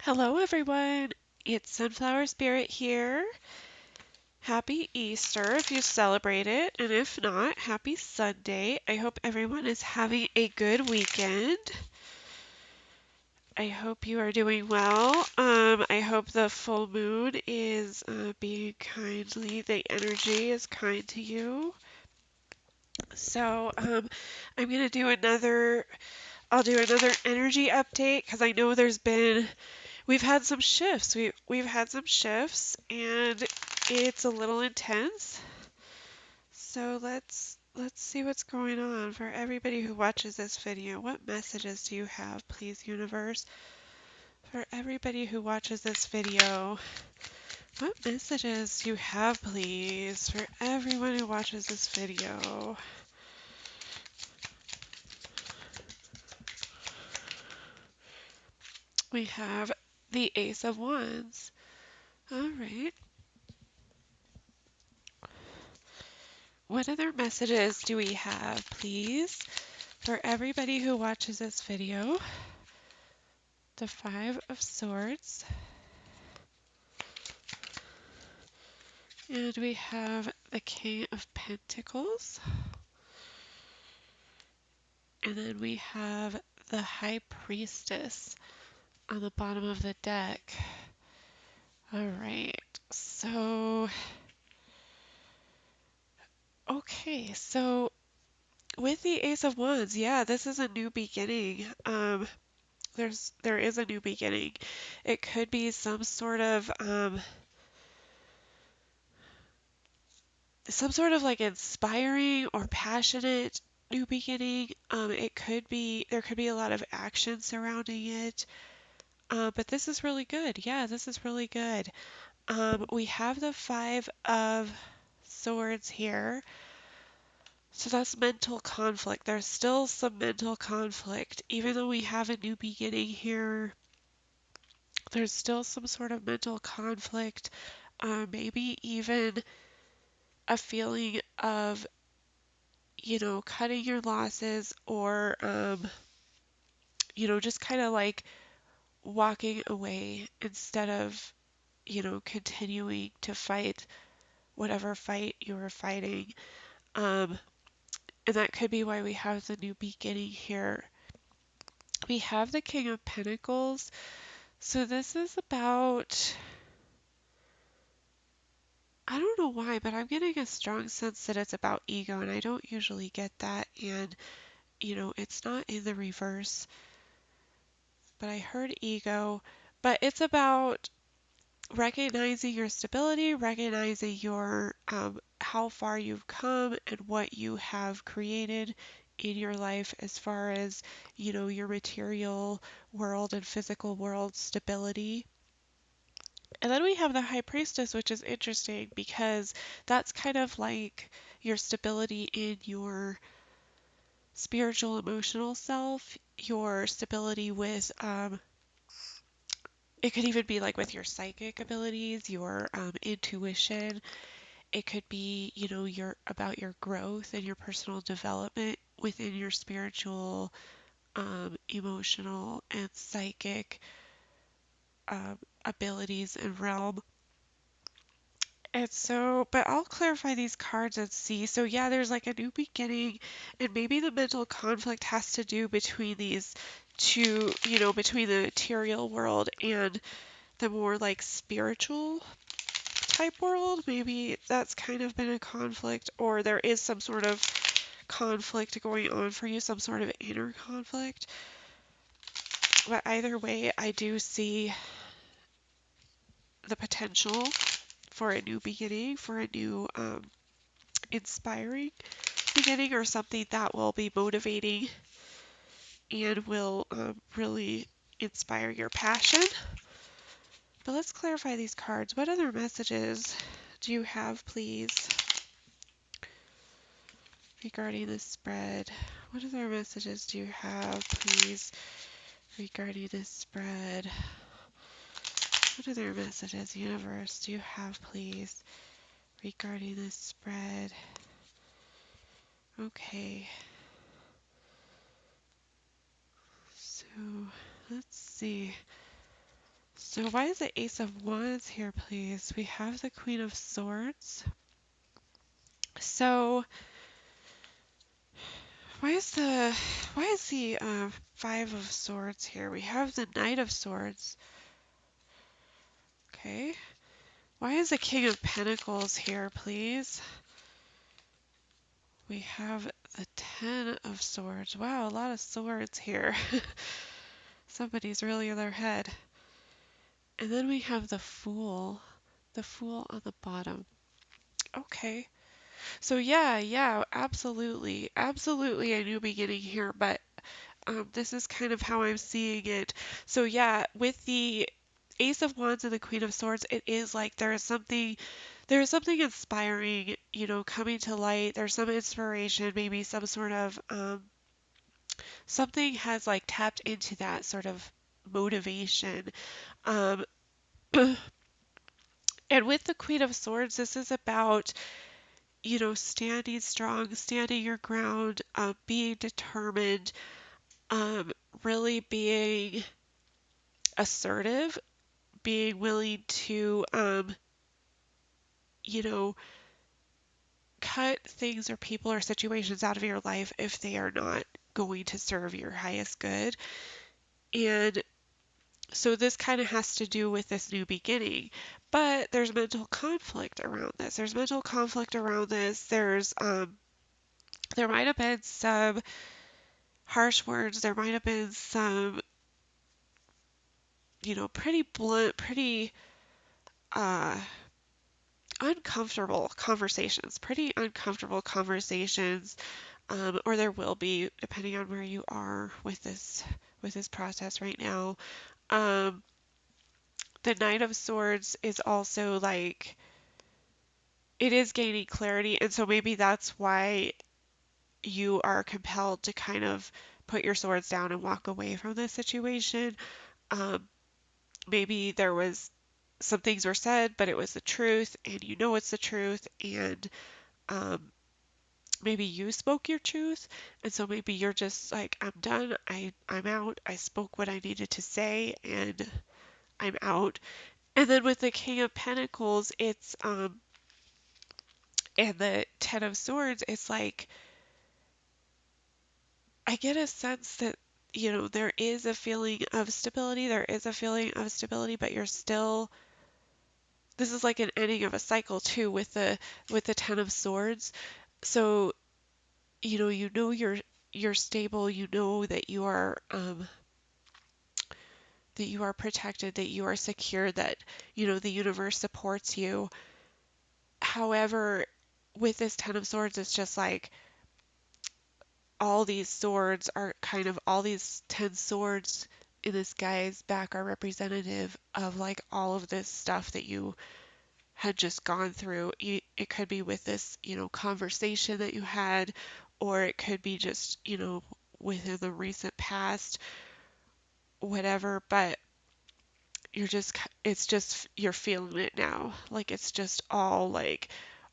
Hello, everyone. It's Sunflower Spirit here. Happy Easter if you celebrate it, and if not, happy Sunday. I hope everyone is having a good weekend. I hope you are doing well. I hope the full moon is being kindly, the energy is kind to you. So, I'm gonna do I'll do another energy update because I know we've had some shifts. We've had some shifts and it's a little intense. So let's see what's going on for everybody who watches this video. What messages do you have, please, universe? For everybody who watches this video, what messages do you have, please? For everyone who watches this video. We have the Ace of Wands. All right. What other messages do we have, please? For everybody who watches this video, the Five of Swords, and we have the King of Pentacles, and then we have the High Priestess on the bottom of the deck. All right, so, okay, so with the Ace of Wands, yeah, this is a new beginning. There is a new beginning. It could be some sort of like inspiring or passionate new beginning. There could be a lot of action surrounding it. But this is really good. Yeah, this is really good. We have the Five of Swords here. So that's mental conflict. There's still some mental conflict. Even though we have a new beginning here, there's still some sort of mental conflict. Maybe even a feeling of cutting your losses or, just kind of like walking away instead of, continuing to fight whatever fight you were fighting. Um, and that could be why we have the new beginning here. We have the King of Pentacles. So this is about, I don't know why, but I'm getting a strong sense that it's about ego, and I don't usually get that. And, it's not in the reverse, but I heard ego. But it's about recognizing your stability, recognizing how far you've come and what you have created in your life as far as, your material world and physical world stability. And then we have the High Priestess, which is interesting because that's kind of like your stability in your spiritual, emotional self, your stability with it could even be like with your psychic abilities, your intuition. It could be, about your growth and your personal development within your spiritual, emotional, and psychic um, abilities and realm. And so, but I'll clarify these cards and see. So yeah, there's like a new beginning, and maybe the mental conflict has to do between these two, between the material world and the more like spiritual type world. Maybe that's kind of been a conflict, or there is some sort of conflict going on for you, some sort of inner conflict. But either way, I do see the potential for a new beginning, for a new inspiring beginning, or something that will be motivating and will really inspire your passion. But let's clarify these cards. What other messages do you have, please, regarding this spread? What other messages do you have, please, regarding this spread? What other messages, universe, do you have, please, regarding this spread? Okay. So, let's see. So why is the Ace of Wands here, please? We have the Queen of Swords. So why is the Five of Swords here? We have the Knight of Swords. Okay. Why is the King of Pentacles here, please? We have the Ten of Swords. Wow, a lot of swords here. Somebody's really in their head. And then we have the Fool on the bottom. Okay. So yeah, absolutely. Absolutely a new beginning here, but this is kind of how I'm seeing it. So yeah, with the Ace of Wands and the Queen of Swords, it is like there is something inspiring, coming to light. There's some inspiration, maybe some sort of something has like tapped into that sort of motivation. Um, and with the Queen of Swords, this is about, standing strong, standing your ground, being determined, um, really being assertive, being willing to, you know, cut things or people or situations out of your life if they are not going to serve your highest good. And so this kind of has to do with this new beginning. But there's mental conflict around this. There's mental conflict around this. There might have been some harsh words. There might have been some, pretty blunt, pretty uh pretty uncomfortable conversations, or there will be, depending on where you are with this process right now. Um, the Knight of Swords is also like it is gaining clarity, and so maybe that's why you are compelled to kind of put your swords down and walk away from this situation. Um, maybe there was some things were said, but it was the truth, and you know it's the truth, and um, maybe you spoke your truth, and so maybe you're just like, I'm done, I'm out, I spoke what I needed to say, and I'm out. And then with the King of Pentacles, it's and the Ten of Swords, it's like I get a sense that there is a feeling of stability, but you're still this is like an ending of a cycle too with the Ten of Swords. So you're stable, you know that you are protected, that you are secure, that the universe supports you. However, with this Ten of Swords, it's just like all these 10 swords in this guy's back are representative of like all of this stuff that you had just gone through. It could be with this, conversation that you had, or it could be just, within the recent past, whatever, but you're feeling it now. Like it's just all like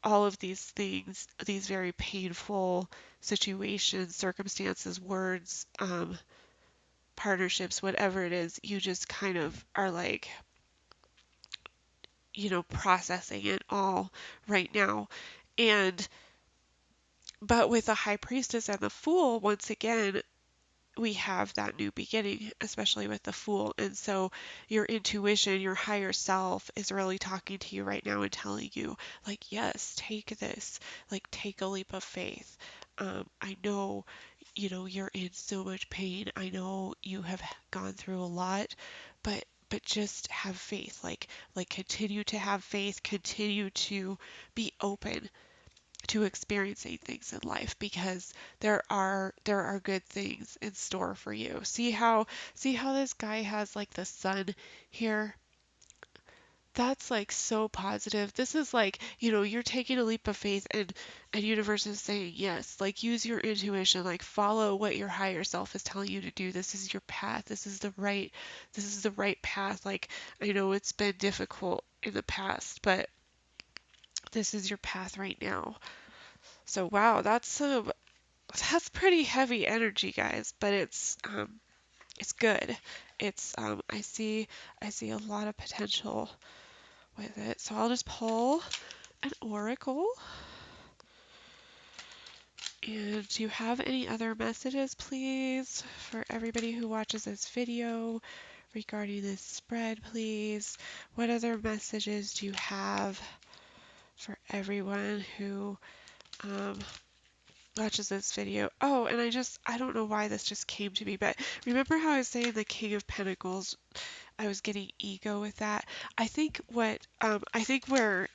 all of these things, these very painful situations, circumstances, words, partnerships, whatever it is, you just kind of are like, processing it all right now. And but with the high priestess and the fool, once again, we have that new beginning, especially with the Fool. And so your intuition, your higher self is really talking to you right now and telling you, like, yes, take this, like, take a leap of faith. I know, you're in so much pain. I know you have gone through a lot, but just have faith. Like continue to have faith, continue to be open to experiencing things in life because there are good things in store for you. See how this guy has like the sun here? That's like so positive. This is like, you're taking a leap of faith and universe is saying yes. Like use your intuition, like follow what your higher self is telling you to do. This is your path. This is the right path. Like I know it's been difficult in the past, but this is your path right now. So wow, that's pretty heavy energy, guys, but it's good. It's I see a lot of potential with it. So I'll just pull an oracle. And do you have any other messages, please, for everybody who watches this video regarding this spread, please? What other messages do you have for everyone who um, watches this video? Oh, and I don't know why this just came to me, but remember how I was saying the King of Pentacles, I was getting ego with that? I think where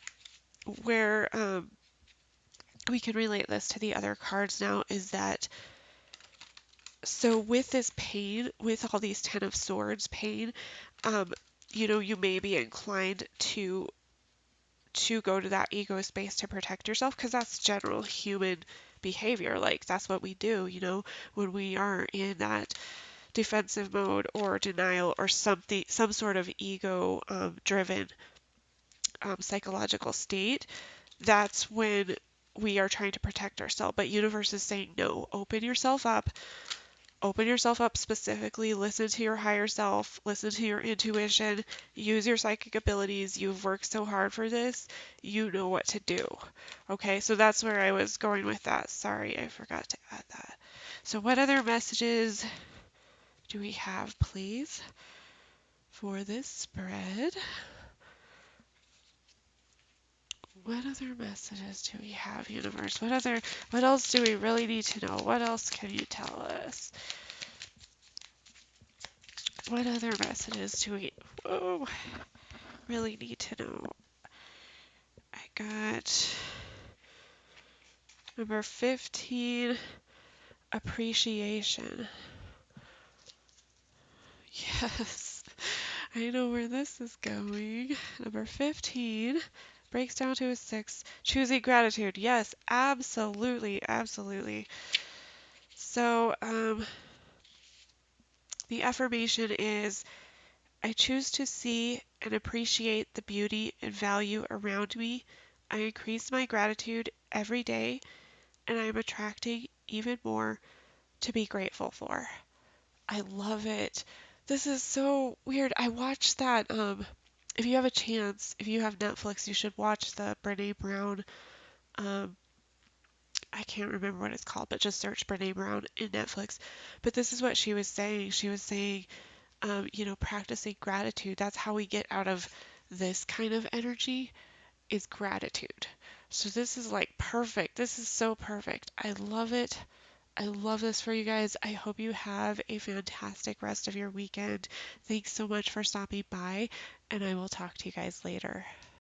we can relate this to the other cards now is that, so with this pain, with all these Ten of Swords pain, um, you may be inclined to go to that ego space to protect yourself because that's general human behavior. Like that's what we do, when we are in that defensive mode or denial or something, some sort of ego driven psychological state. That's when we are trying to protect ourselves. But universe is saying no, open yourself up specifically, listen to your higher self, listen to your intuition, use your psychic abilities. You've worked so hard for this, you know what to do. Okay, so that's where I was going with that. Sorry, I forgot to add that. So what other messages do we have, please, for this spread? What other messages do we have, universe? What else do we really need to know? What else can you tell us? What other messages do we really need to know? I got number 15, appreciation. Yes, I know where this is going. Number 15 breaks down to a 6, choosing gratitude. Yes, absolutely, absolutely. So, the affirmation is, I choose to see and appreciate the beauty and value around me. I increase my gratitude every day, and I am attracting even more to be grateful for. I love it. This is so weird. I watched that. If you have a chance, if you have Netflix, you should watch the Brene Brown. Um, I can't remember what it's called, but just search Brene Brown in Netflix. But this is what she was saying. She was saying, practicing gratitude. That's how we get out of this kind of energy, is gratitude. So this is like perfect. This is so perfect. I love it. I love this for you guys. I hope you have a fantastic rest of your weekend. Thanks so much for stopping by, and I will talk to you guys later.